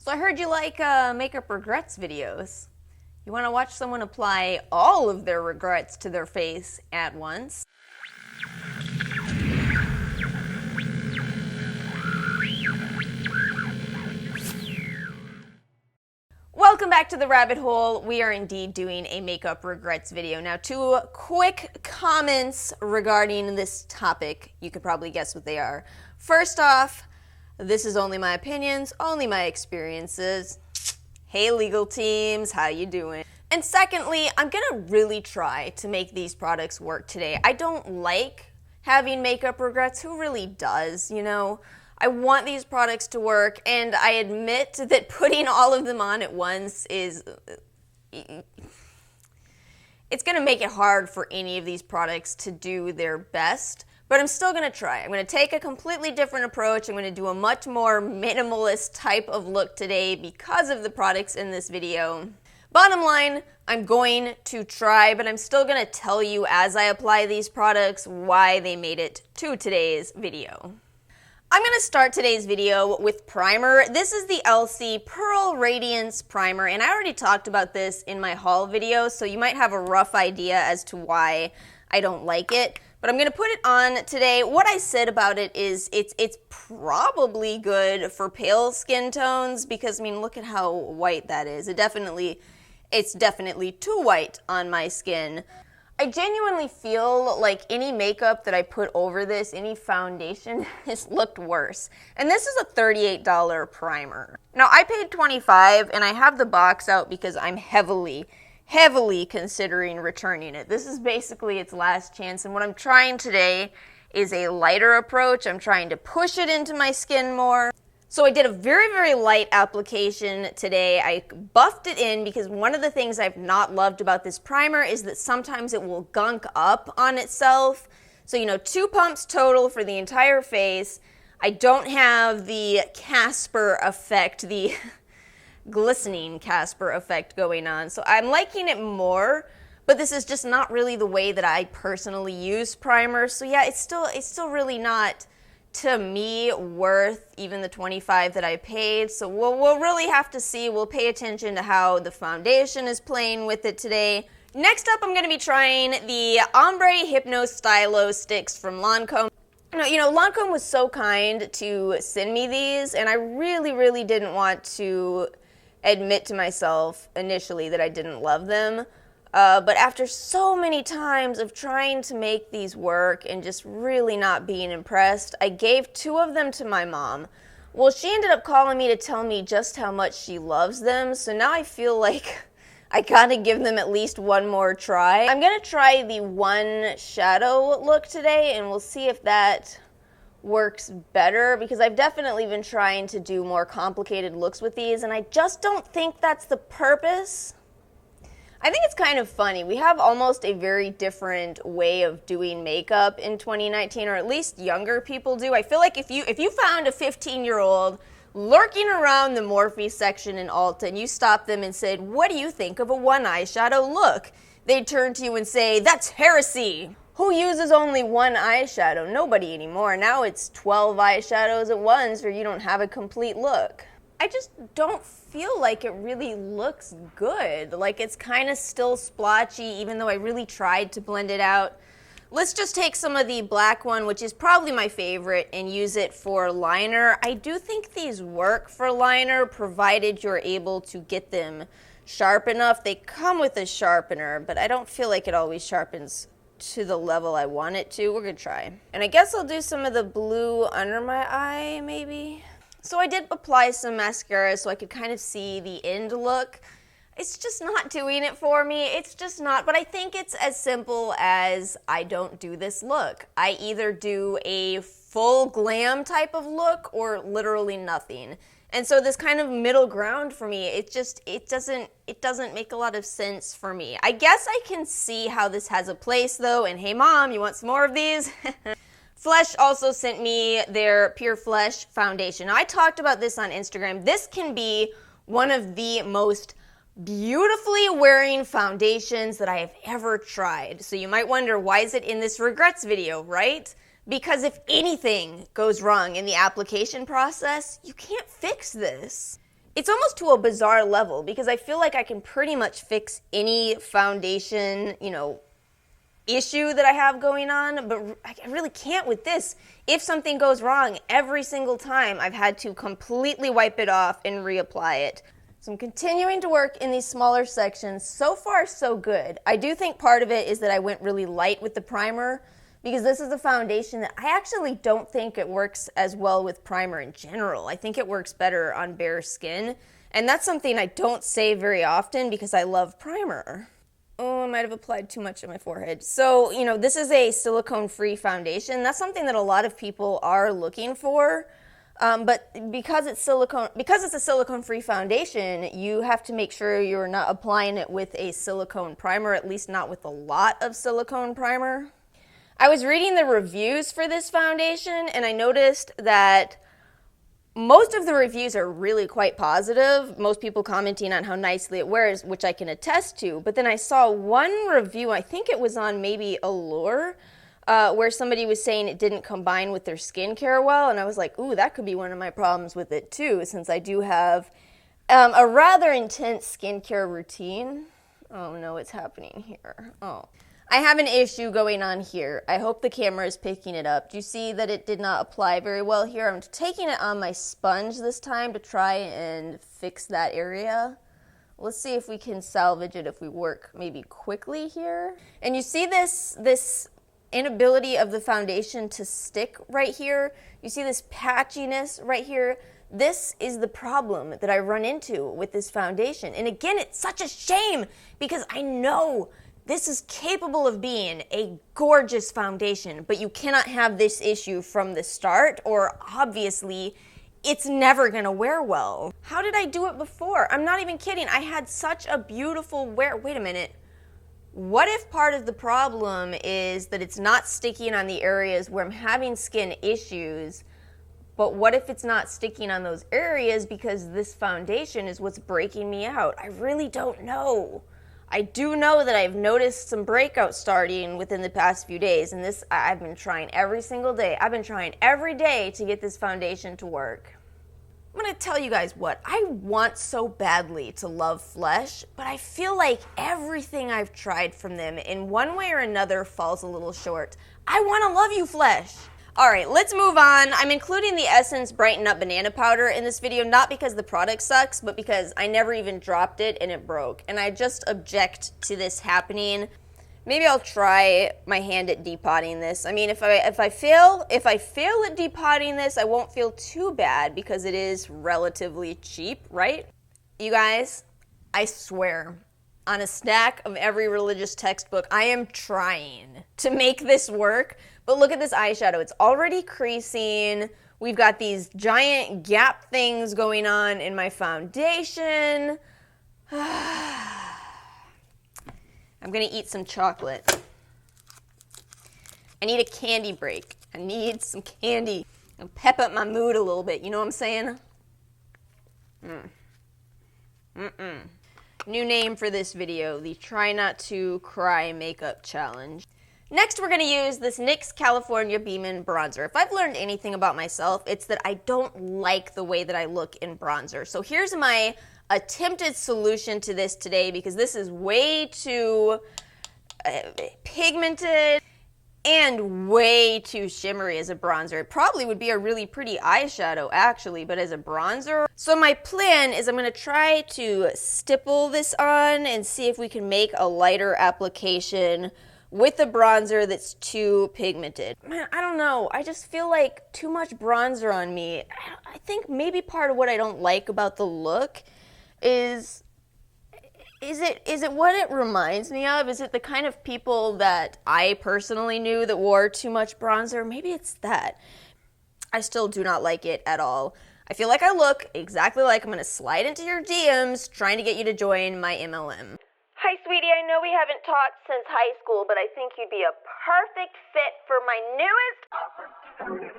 So I heard you like makeup regrets videos. You want to watch someone apply all of their regrets to their face at once? Welcome back to the rabbit hole. We are indeed doing a makeup regrets video. Now, two quick comments regarding this topic. You could probably guess what they are. First off, this is only my opinions, only my experiences. Hey legal teams, how you doing? And secondly, I'm gonna really try to make these products work today. I don't like having makeup regrets. Who really does, you know? I want these products to work, and I admit that putting all of them on at once is, it's gonna make it hard for any of these products to do their best, but I'm still gonna try. I'm gonna take a completely different approach. I'm gonna do a much more minimalist type of look today because of the products in this video. Bottom line, I'm going to try, but I'm still gonna tell you as I apply these products why they made it to today's video. I'm going to start today's video with primer. This is the LC Pearl Radiance Primer, and I already talked about this in my haul video, so you might have a rough idea as to why I don't like it. But I'm going to put it on today. What I said about it is it's probably good for pale skin tones because, I mean, look at how white that is. It's definitely too white on my skin. I genuinely feel like any makeup that I put over this, any foundation, has looked worse. And this is a $38 primer. Now, I paid $25, and I have the box out because I'm heavily considering returning it. This is basically its last chance, and what I'm trying today is a lighter approach. I'm trying to push it into my skin more. So I did a very light application today. I buffed it in because one of the things I've not loved about this primer is that sometimes it will gunk up on itself. So, you know, 2 pumps total for the entire face. I don't have the Casper effect, the glistening Casper effect going on. So I'm liking it more, but this is just not really the way that I personally use primers. So yeah, it's still really not, to me, worth even the $25 that I paid. So we'll really have to see. We'll pay attention to how the foundation is playing with it today. Next up, I'm going to be trying the Ombre Hypno Stylo sticks from Lancome. You know, Lancome was so kind to send me these, and I really didn't want to admit to myself initially that I didn't love them. But after so many times of trying to make these work and just really not being impressed, I gave 2 of them to my mom. Well, she ended up calling me to tell me just how much she loves them, so now I feel like I gotta give them at least one more try. I'm gonna try the one shadow look today, and we'll see if that works better, because I've definitely been trying to do more complicated looks with these, and I just don't think that's the purpose. I think it's kind of funny. We have almost a very different way of doing makeup in 2019, or at least younger people do. I feel like if you found a 15-year-old lurking around the Morphe section in Ulta and you stopped them and said, "What do you think of a one eyeshadow look?" they'd turn to you and say, "That's heresy. Who uses only one eyeshadow?" Nobody anymore. Now it's 12 eyeshadows at once, or you don't have a complete look. I just don't feel like it really looks good. Like, it's kind of still splotchy, even though I really tried to blend it out. Let's just take some of the black one, which is probably my favorite, and use it for liner. I do think these work for liner, provided you're able to get them sharp enough. They come with a sharpener, but I don't feel like it always sharpens to the level I want it to. We're gonna try. And I guess I'll do some of the blue under my eye, maybe. So I did apply some mascara so I could kind of see the end look. It's just not doing it for me. It's just not, but I think it's as simple as I don't do this look. I either do a full glam type of look or literally nothing. And so this kind of middle ground for me, it doesn't make a lot of sense for me. I guess I can see how this has a place though, and hey mom, you want some more of these? Flesh also sent me their Pure Flesh foundation. Now, I talked about this on Instagram. This can be one of the most beautifully wearing foundations that I have ever tried. So you might wonder, why is it in this regrets video, right? Because if anything goes wrong in the application process, you can't fix this. It's almost to a bizarre level because I feel like I can pretty much fix any foundation, issue that I have going on, but I really can't with this. If something goes wrong, every single time I've had to completely wipe it off and reapply it. So I'm continuing to work in these smaller sections. So far, so good. I do think part of it is that I went really light with the primer because this is a foundation that I actually don't think it works as well with primer in general. I think it works better on bare skin, and that's something I don't say very often because I love primer. Oh, I might have applied too much on my forehead. So, this is a silicone-free foundation. That's something that a lot of people are looking for. But because it's a silicone-free foundation, you have to make sure you're not applying it with a silicone primer, at least not with a lot of silicone primer. I was reading the reviews for this foundation, and I noticed that most of the reviews are really quite positive, most people commenting on how nicely it wears, which I can attest to. But then I saw one review, I think it was on maybe Allure, where somebody was saying it didn't combine with their skincare well, and I was like, ooh, that could be one of my problems with it too, since I do have a rather intense skincare routine. Oh no, it's happening here. Oh. I have an issue going on here. I hope the camera is picking it up. Do you see that it did not apply very well here? I'm taking it on my sponge this time to try and fix that area. Let's see if we can salvage it if we work maybe quickly here. And you see this inability of the foundation to stick right here? You see this patchiness right here? This is the problem that I run into with this foundation. And again, it's such a shame because I know this is capable of being a gorgeous foundation, but you cannot have this issue from the start, or obviously it's never gonna wear well. How did I do it before? I'm not even kidding. I had such a beautiful wear. Wait a minute. What if part of the problem is that it's not sticking on the areas where I'm having skin issues, but what if it's not sticking on those areas because this foundation is what's breaking me out? I really don't know. I do know that I've noticed some breakouts starting within the past few days, and this I've been trying every single day. I've been trying every day to get this foundation to work. I'm gonna tell you guys what, I want so badly to love Flesh, but I feel like everything I've tried from them in one way or another falls a little short. I wanna love you, Flesh. All right, let's move on. I'm including the Essence Brighten Up Banana Powder in this video, not because the product sucks, but because I never even dropped it and it broke. And I just object to this happening. Maybe I'll try my hand at depotting this. I mean, if I fail at depotting this, I won't feel too bad because it is relatively cheap, right? You guys, I swear, on a stack of every religious textbook, I am trying to make this work. But look at this eyeshadow. It's already creasing. We've got these giant gap things going on in my foundation. I'm gonna eat some chocolate. I need a candy break. I need some candy. And pep up my mood a little bit, you know what I'm saying? New name for this video, the Try Not to Cry Makeup Challenge. Next, we're going to use this NYX California Beamin' Bronzer. If I've learned anything about myself, it's that I don't like the way that I look in bronzer. So here's my attempted solution to this today, because this is way too pigmented and way too shimmery as a bronzer. It probably would be a really pretty eyeshadow, actually, but as a bronzer. So my plan is I'm going to try to stipple this on and see if we can make a lighter application with a bronzer that's too pigmented. Man, I don't know. I just feel like too much bronzer on me. I think maybe part of what I don't like about the look is it what it reminds me of? Is it the kind of people that I personally knew that wore too much bronzer? Maybe it's that. I still do not like it at all. I feel like I look exactly like I'm gonna slide into your DMs trying to get you to join my MLM. Hi, sweetie, I know we haven't talked since high school, but I think you'd be a perfect fit for my newest opportunity.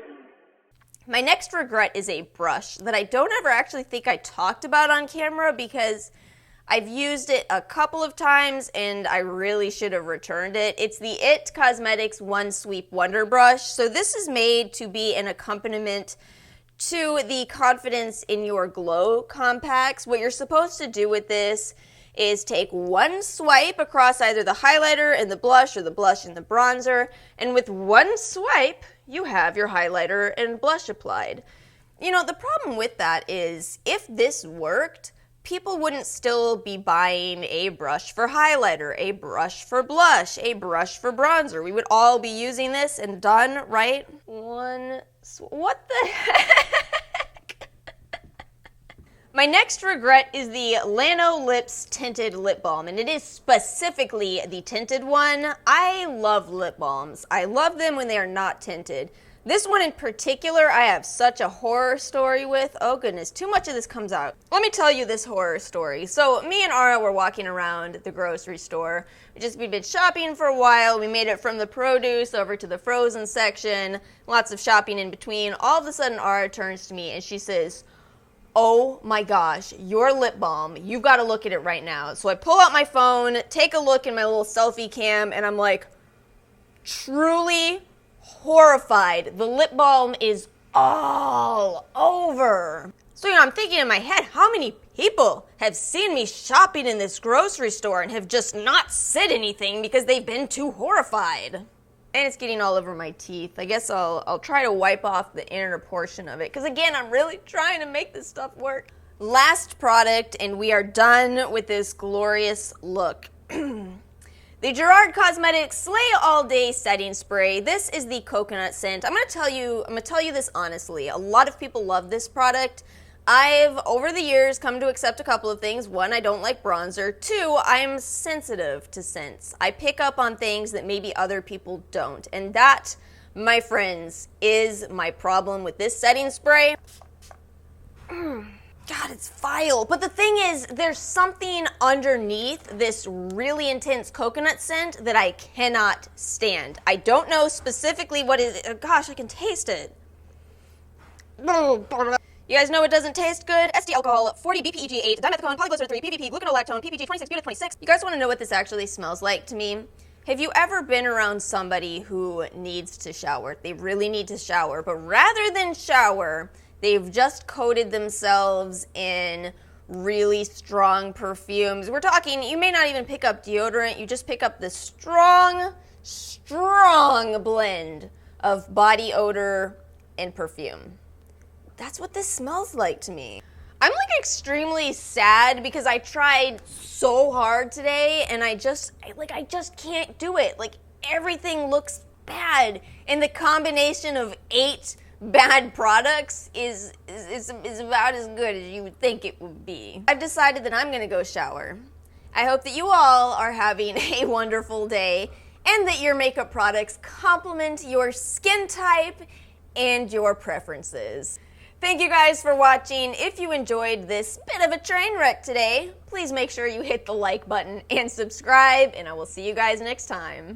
My next regret is a brush that I don't ever actually think I talked about on camera because I've used it a couple of times and I really should have returned it. It's the IT Cosmetics One Sweep Wonder Brush. So this is made to be an accompaniment to the Confidence in Your Glow compacts. What you're supposed to do with this is take one swipe across either the highlighter and the blush or the blush and the bronzer, and with one swipe, you have your highlighter and blush applied. You know, the problem with that is if this worked, people wouldn't still be buying a brush for highlighter, a brush for blush, a brush for bronzer. We would all be using this and done, right? What the heck? My next regret is the Lano Lips Tinted Lip Balm, and it is specifically the tinted one. I love lip balms. I love them when they are not tinted. This one in particular, I have such a horror story with. Oh goodness, too much of this comes out. Let me tell you this horror story. So me and Ara were walking around the grocery store. We'd been shopping for a while. We made it from the produce over to the frozen section. Lots of shopping in between. All of a sudden, Ara turns to me and she says, "Oh my gosh, your lip balm, you've got to look at it right now." So I pull out my phone, take a look in my little selfie cam, and I'm like, truly horrified. The lip balm is all over. So, I'm thinking in my head, how many people have seen me shopping in this grocery store and have just not said anything because they've been too horrified? And it's getting all over my teeth. I guess I'll try to wipe off the inner portion of it, because again, I'm really trying to make this stuff work. Last product, and we are done with this glorious look. The Gerard Cosmetics Slay All Day Setting Spray. This is the coconut scent. I'm gonna tell you this honestly. A lot of people love this product. I've, over the years, come to accept a couple of things. One, I don't like bronzer. Two, I'm sensitive to scents. I pick up on things that maybe other people don't. And that, my friends, is my problem with this setting spray. God, it's vile. But the thing is, there's something underneath this really intense coconut scent that I cannot stand. I don't know specifically what is it. Gosh, I can taste it. You guys know it doesn't taste good? SD alcohol, 40 BPEG8, dimethicone, polyglycerin 3, PPP, gluconolactone, PPG 26, butane 26. You guys want to know what this actually smells like to me? Have you ever been around somebody who needs to shower? They really need to shower, but rather than shower, they've just coated themselves in really strong perfumes. We're talking, you may not even pick up deodorant, you just pick up this strong blend of body odor and perfume. That's what this smells like to me. I'm like extremely sad because I tried so hard today and I just can't do it. Like, everything looks bad, and the combination of 8 bad products is about as good as you would think it would be. I've decided that I'm gonna go shower. I hope that you all are having a wonderful day and that your makeup products complement your skin type and your preferences. Thank you guys for watching. If you enjoyed this bit of a train wreck today, please make sure you hit the like button and subscribe, and I will see you guys next time.